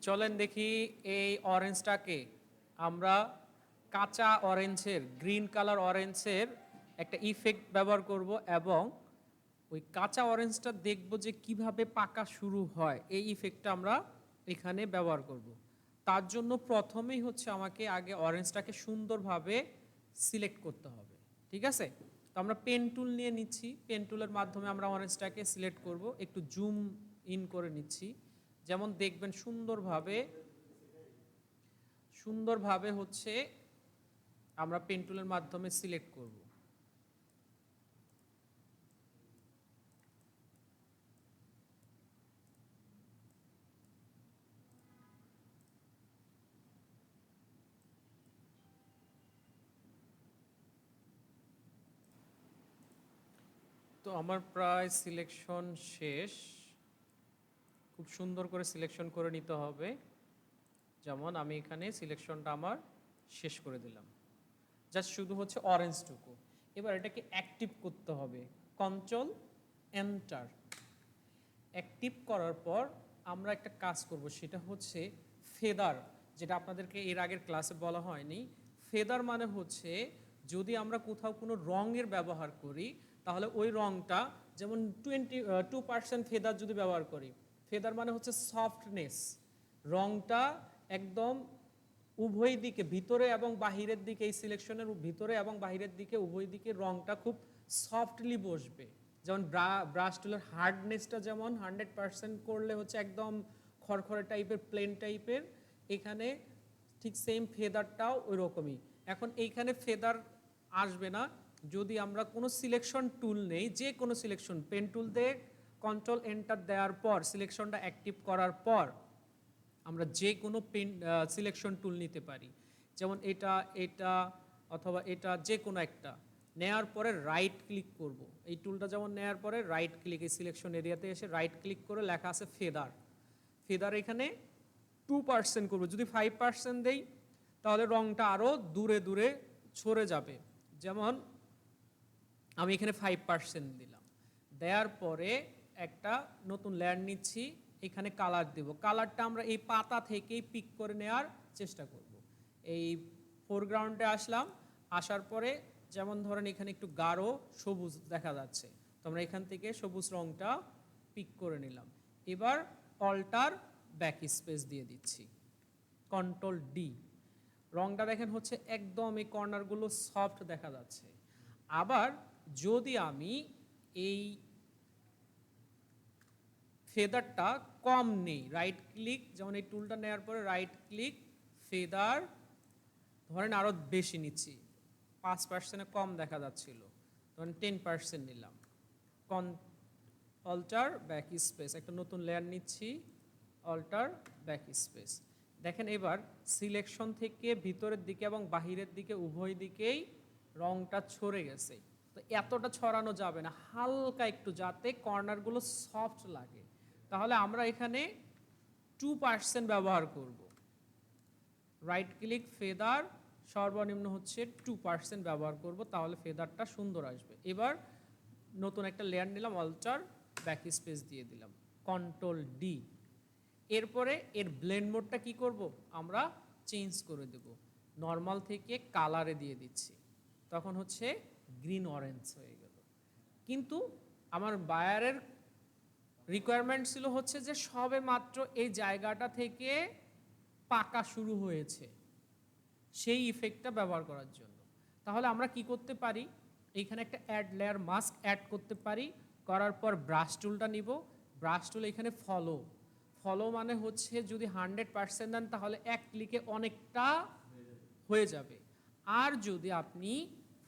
চলেন দেখি এই অরেঞ্জটাকে আমরা কাঁচা অরেঞ্জের গ্রিন কালার অরেঞ্জের একটা ইফেক্ট ব্যবহার করব এবং ওই কাঁচা অরেঞ্জটা দেখব যে কিভাবে পাকা শুরু হয় এই ইফেক্টটা আমরা এখানে ব্যবহার করব। তার জন্য প্রথমেই হচ্ছে আমাকে আগে অরেঞ্জটাকে সুন্দরভাবে সিলেক্ট করতে হবে। ঠিক আছে, তো আমরা পেন টুল নিয়ে নিচ্ছি, পেন টুলের মাধ্যমে আমরা অরেঞ্জটাকে সিলেক্ট করব। একটু জুম ইন করে নিচ্ছি, যেমন দেখবেন সুন্দরভাবে সুন্দরভাবে হচ্ছে আমরা পেন টুলের মাধ্যমে সিলেক্ট করব। তো আমার প্রায় সিলেকশন শেষ, খুব সুন্দর করে সিলেকশন করে নিতে হবে। যেমন আমি এখানে সিলেকশনটা আমার শেষ করে দিলাম, জাস্ট শুধু হচ্ছে অরেঞ্জটুকু। এবার এটাকে অ্যাক্টিভ করতে হবে, কন্ট্রোল এন্টার। অ্যাক্টিভ করার পর আমরা একটা কাজ করব, সেটা হচ্ছে ফেদার, যেটা আপনাদেরকে এর আগের ক্লাসে বলা হয়নি। ফেদার মানে হচ্ছে যদি আমরা কোথাও কোনো রঙের ব্যবহার করি তাহলে ওই রঙটা, যেমন 2% ফেদার যদি ব্যবহার করি, ফেদার মানে হচ্ছে সফটনেস, রঙটা একদম উভয় দিকে, ভিতরে এবং বাহিরের দিকে, এই সিলেকশনের ভিতরে এবং বাহিরের দিকে উভয় দিকে রঙটা খুব সফটলি বসবে। যেমন ব্রাশ টুলের হার্ডনেসটা যেমন 100% করলে হচ্ছে একদম খড়খড়ে টাইপের, প্লেন টাইপের, এখানে ঠিক সেম ফেদারটাও ওই রকমই। এখন এইখানে ফেদার আসবে না যদি আমরা কোনো সিলেকশন টুল নেই, যে কোনো সিলেকশন পেন টুল দিয়ে কন্ট্রোল এন্টার দেওয়ার পর সিলেকশনটা অ্যাক্টিভ করার পর আমরা যে কোনো পেন সিলেকশন টুল নিতে পারি, যেমন এটা এটা অথবা এটা, যে কোনো একটা নেয়ার পরে রাইট ক্লিক করব। এই টুলটা যেমন নেয়ার পরে রাইট ক্লিক, এই সিলেকশন এরিয়াতে এসে রাইট ক্লিক করে লেখা আছে ফেদার, ফেদার এখানে 2% করব। যদি 5% দেই তাহলে রংটা আরও দূরে দূরে ছড়ে যাবে। যেমন আমি এখানে 5% দিলাম, দেওয়ার পরে একটা নতুন লেয়ার নিচ্ছি, এখানে কালার দেব। কালারটা আমরা এই পাতা থেকেই পিক করে নেওয়ার চেষ্টা করব। এই ফোরগ্রাউন্ডে আসলাম, আসার পরে যেমন ধরেন এখানে একটু গাঢ় সবুজ দেখা যাচ্ছে, তো আমরা এখান থেকে সবুজ রংটা পিক করে নিলাম। এবার অল্টার ব্যাক স্পেস দিয়ে দিচ্ছি, কন্ট্রোল ডি। রংটা দেখেন হচ্ছে একদম এই কর্নারগুলো সফট দেখা যাচ্ছে। আবার যদি আমি এই ফেদারটা কম নেই, রাইট ক্লিক, যেমন এই টুলটা নেওয়ার পরে রাইট ক্লিক, ফেদার ধরেন আরও বেশি নিচ্ছি, 5% কম দেখা যাচ্ছিল, ধরেন 10% নিলাম, অল্টার ব্যাক স্পেস, একটা নতুন লেয়ার নিচ্ছি, অল্টার ব্যাক স্পেস। দেখেন এবার সিলেকশন থেকে ভিতরের দিকে এবং বাহিরের দিকে উভয় দিকেই রংটা ছড়ে গেছে। তো এতটা ছড়ানো যাবে না, হালকা একটু, যাতে কর্নারগুলো সফট লাগে। তাহলে আমরা এখানে 2% ব্যবহার করব। রাইট ক্লিক, ফেদার, সর্বনিম্ন হচ্ছে 2% ব্যবহার করব, তাহলে ফেদারটা সুন্দর আসবে। এবার নতুন একটা লেয়ার নিলাম, অল্টার ব্যাক স্পেস দিয়ে দিলাম, কন্ট্রোল ডি। এরপরে এর ব্লেন্ড মোডটা কি করব, আমরা চেঞ্জ করে দেব, নর্মাল থেকে কালারে দিয়ে দিচ্ছি, তখন হচ্ছে গ্রিন অরেঞ্জ হয়ে গেল। কিন্তু আমার বায়ারের রিকোয়ারমেন্ট ছিল হচ্ছে যে সবে মাত্র এই জায়গাটা থেকে পাকা শুরু হয়েছে, সেই ইফেক্টটা ব্যবহার করার জন্য। তাহলে আমরা কি করতে পারি, এইখানে একটা অ্যাড লেয়ার মাস্ক অ্যাড করতে পারি। করার পর ব্রাশ টুলটা নিব, ব্রাশ টুল এখানে ফলো, ফলো মানে হচ্ছে যদি 100% দেন তাহলে এক ক্লিকে অনেকটা হয়ে যাবে। আর যদি আপনি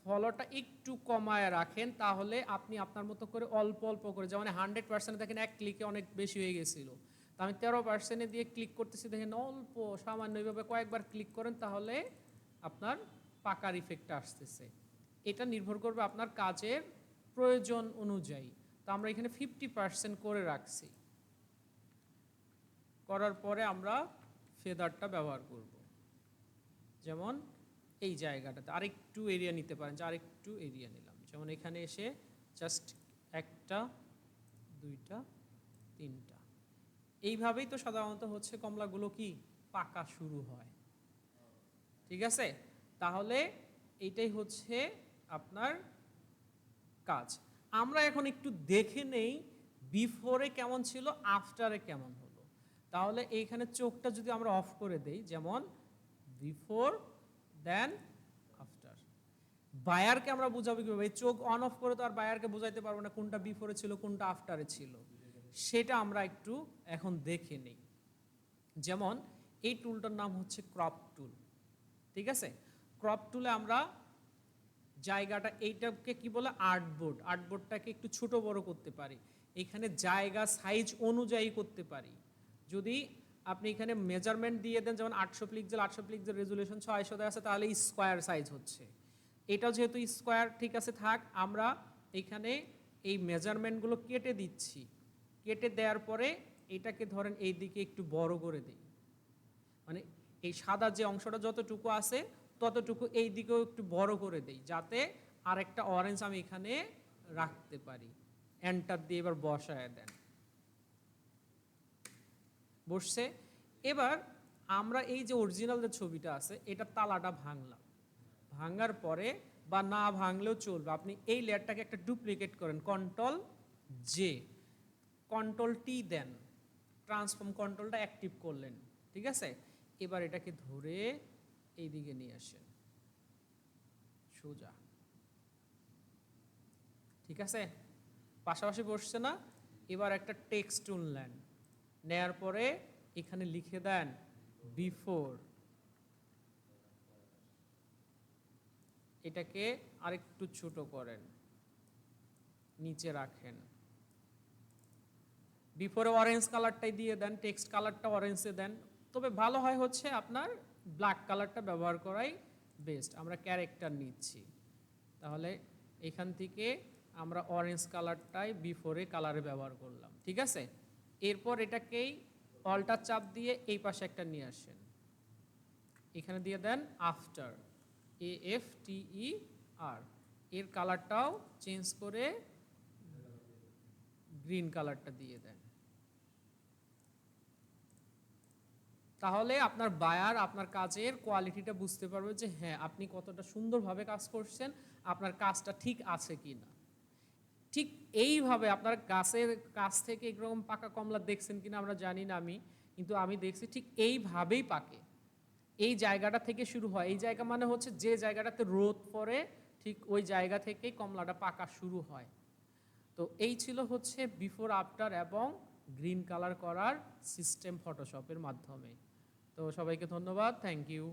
ফলোটা একটু কমায় রাখেন তাহলে আপনি আপনার মতো করে অল্প অল্প করে, যেমন 100% দেখেন এক ক্লিকে অনেক বেশি হয়ে গেছিলো, তো আমি 13% দিয়ে ক্লিক করতেছি, দেখেন অল্প সামান্য, এইভাবে কয়েকবার ক্লিক করেন তাহলে আপনার পাকার ইফেক্টটা আসতেছে। এটা নির্ভর করবে আপনার কাজের প্রয়োজন অনুযায়ী। তো আমরা এখানে 50% করে রাখছি, করার পরে আমরা ফেদারটা ব্যবহার করব। যেমন এই জায়গাটাতে আরেকটু এরিয়া নিতে পারেন, যে আরেকটু এরিয়া নিলাম, যেমন এখানে এসে জাস্ট একটা, দুইটা, তিনটা, এইভাবেই তো সাধারণত হচ্ছে কমলাগুলো কি পাকা শুরু হয়। ঠিক আছে, তাহলে এইটাই হচ্ছে আপনার কাজ। আমরা এখন একটু দেখে নেই বিফোরে কেমন ছিল, আফটারে কেমন হলো। তাহলে এইখানে চোখটা যদি আমরা অফ করে দেই, যেমন বিফোর দেন আফটার, বায়ারকে আমরা বুঝাবো কিভাবে? এই চোখ অন অফ করে তো আর বায়ারকে বুঝাইতে পারবো না কোনটা বিফোরে ছিল কোনটা আফটারে ছিল, সেটা আমরা একটু এখন দেখে নেই। যেমন এই টুলটার নাম হচ্ছে ক্রপ টুল। ঠিক আছে, ক্রপ টুলে আমরা জায়গাটা, এইটাকে কি বলে, আর্টবোর্ড, আর্টবোর্ডটাকে একটু ছোট বড় করতে পারি, এখানে জায়গা সাইজ অনুযায়ী করতে পারি। যদি আপনি এখানে মেজারমেন্ট দিয়ে দেন, যেমন 800 পিক্সেল, 800 পিক্সেল রেজুলেশন 600 দেওয়া আছে, তাহলে স্কোয়ার সাইজ হচ্ছে, এটাও যেহেতু স্কোয়ার, ঠিক আছে থাক। আমরা এখানে এই মেজারমেন্টগুলো কেটে দিচ্ছি, কেটে দেওয়ার পরে এটাকে ধরেন এই দিকে একটু বড় করে দিই, মানে এই সাদা যে অংশটা যতটুকু আছে ততটুকু এই দিকেও একটু বড় করে দেই, যাতে আরেকটা অরেঞ্জ আমি এখানে রাখতে পারি। এন্টার দিয়ে এবার বসায় দেন, বসছে। এবার আমরা এই যে অরিজিনাল যে ছবিটা আছে, এটা তালাটা ভাঙলাম, ভাঙার পরে বা না ভাঙলেও চলবে, আপনি এই লেয়ারটাকে একটা ডুপ্লিকেট করেন, কন্ট্রোল জে, কন্ট্রোল টি দেন, ট্রান্সফর্ম কন্ট্রোলটা অ্যাক্টিভ করলেন। ঠিক আছে, এবার এটাকে ধরে এই দিকে নিয়ে আসেন সোজা। ঠিক আছে, পাশাপাশি বসছে না? এবার একটা টেক্সট টুল নেন, নেয়ার পরে এখানে লিখে দেন বিফোর, এটাকে আরেকটু ছোট করেন, নিচে রাখেন, বিফোরে অরেঞ্জ কালারটাই দিয়ে দেন, টেক্সট কালারটা অরেঞ্জে দেন, তবে ভালো হয় হচ্ছে আপনার ব্ল্যাক কালারটা ব্যবহার করাই বেস্ট। আমরা ক্যারেক্টার নিচ্ছি, তাহলে এখান থেকে আমরা অরেঞ্জ কালারটাই বিফোরে কালারে ব্যবহার করলাম। ঠিক আছে, এরপর এটাকেই অল্টার চাপ দিয়ে এই পাশে একটা নিয়ে আসেন, এখানে দিয়ে দেন আফটার, AFTER, এর কালারটাও চেঞ্জ করে গ্রিন কালারটা দিয়ে দেন। তাহলে আপনার বায়ার আপনার কাজের কোয়ালিটিটা বুঝতে পারবে যে হ্যাঁ আপনি কতটা সুন্দরভাবে কাজ করছেন, আপনার কাজটা ঠিক আছে কি না। ঠিক এইভাবে আপনার গাছের কাছ থেকে এরকম পাকা কমলা দেখছেন কিনা আমরা জানি না, কিন্তু আমি দেখছি ঠিক এইভাবেই পাকে। এই জায়গাটা থেকে শুরু হয়, এই জায়গা মানে হচ্ছে যে জায়গাটাতে রোদ পড়ে ঠিক ওই জায়গা থেকেই কমলাটা পাকা শুরু হয়। তো এই ছিল হচ্ছে বিফোর আফটার এবং গ্রিন কালার করার সিস্টেম ফটোশপের মাধ্যমে। তো সবাইকে ধন্যবাদ, থ্যাংক ইউ।